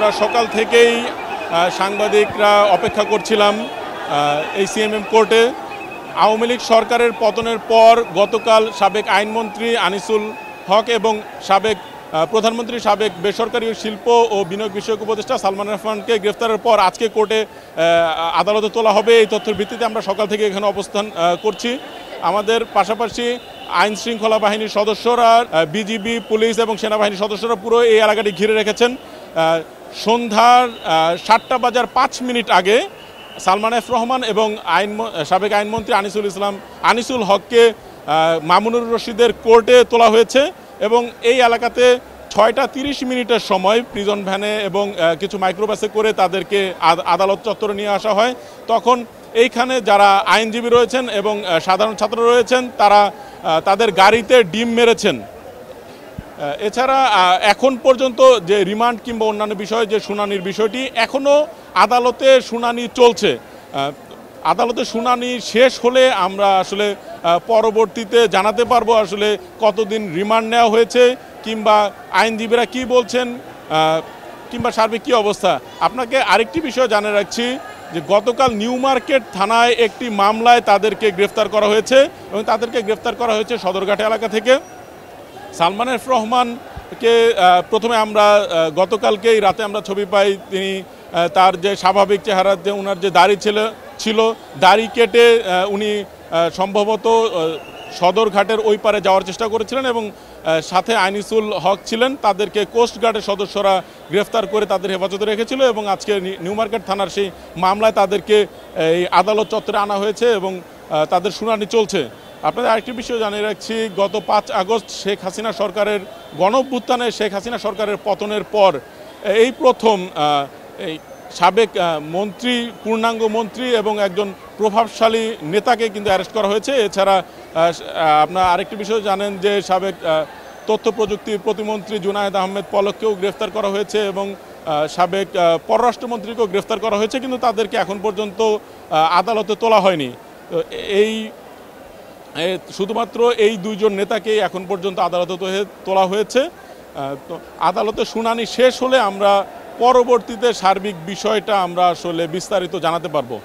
আমরা সকাল থেকেই সাংবাদিকরা অপেক্ষা করছিলাম এই সিএমএম কোর্টে। আওয়ামী লীগ সরকারের পতনের পর গতকাল সাবেক আইনমন্ত্রী আনিসুল হক এবং সাবেক প্রধানমন্ত্রী সাবেক বেসরকারি শিল্প ও বিনিয়োগ বিষয়ক উপদেষ্টা সালমান এফ রহমানকে গ্রেফতারের পর আজকে কোর্টে আদালতে তোলা হবে। এই তথ্যের ভিত্তিতে আমরা সকাল থেকে এখানে অবস্থান করছি। আমাদের পাশাপাশি আইন শৃঙ্খলা বাহিনীর সদস্যরা, বিজিবি, পুলিশ এবং সেনাবাহিনীর সদস্যরা পুরো এই এলাকাটি ঘিরে রেখেছেন। সন্ধ্যার 7:05 আগে সালমান এফ রহমান এবং সাবেক আইনমন্ত্রী আনিসুল হককে মামুনুর রশিদের কোর্টে তোলা হয়েছে এবং এই এলাকাতে 6:30 সময় প্রিজন ভ্যানে এবং কিছু মাইক্রোবাসে করে তাদেরকে আদালত চত্বরে নিয়ে আসা হয়। তখন এইখানে যারা আইনজীবী রয়েছেন এবং সাধারণ ছাত্র রয়েছেন তারা তাদের গাড়িতে ডিম মেরেছেন। এছাড়া এখন পর্যন্ত যে রিমান্ড কিংবা অন্যান্য বিষয়ে যে শুনানির বিষয়টি এখনও আদালতে শুনানি চলছে। আদালতে শুনানি শেষ হলে আমরা আসলে পরবর্তীতে জানাতে পারবো আসলে কতদিন রিমান্ড নেওয়া হয়েছে কিংবা আইনজীবীরা কি বলছেন কিংবা সার্বিক কী অবস্থা। আপনাকে আরেকটি বিষয় জানিয়ে রাখছি যে গতকাল নিউ মার্কেট থানায় একটি মামলায় তাদেরকে গ্রেফতার করা হয়েছে এবং তাদেরকে গ্রেফতার করা হয়েছে সদরঘাট এলাকা থেকে। সালমান এফ রহমানকে প্রথমে আমরা গতকালকেই রাতে আমরা ছবি পাই, তিনি তার যে স্বাভাবিক চেহারা, যে ওনার যে দাড়ি ছিল দাড়ি কেটে উনি সম্ভবত সদরঘাটের ওই পারে যাওয়ার চেষ্টা করেছিলেন এবং সাথে আনিসুল হক ছিলেন। তাদেরকে কোস্টগার্ডের সদস্যরা গ্রেফতার করে তাদের হেফাজতে রেখেছিল এবং আজকে নিউ মার্কেট থানার সেই মামলায় তাদেরকে এই আদালত চত্বরে আনা হয়েছে এবং তাদের শুনানি চলছে। আপনাদের আরেকটি বিষয় জানিয়ে রাখছি, গত 5 আগস্ট শেখ হাসিনা সরকারের গণঅভ্যুত্থানে শেখ হাসিনা সরকারের পতনের পর এই প্রথম এই সাবেক মন্ত্রী, পূর্ণাঙ্গ মন্ত্রী এবং একজন প্রভাবশালী নেতাকে কিন্তু অ্যারেস্ট করা হয়েছে। এছাড়া আপনারা আরেকটি বিষয় জানেন যে সাবেক তথ্য প্রযুক্তি প্রতিমন্ত্রী জুনায়েদ আহমেদ পলককেও গ্রেফতার করা হয়েছে এবং সাবেক পররাষ্ট্রমন্ত্রীকেও গ্রেফতার করা হয়েছে, কিন্তু তাদেরকে এখন পর্যন্ত আদালতে তোলা হয়নি। তো শুধুমাত্র এই দুইজন নেতাকেই এখন পর্যন্ত আদালতে তোলা হয়েছে। তো আদালতে শুনানি শেষ হলে আমরা পরবর্তীতে সার্বিক বিষয়টা আমরা আসলে বিস্তারিত জানাতে পারবো।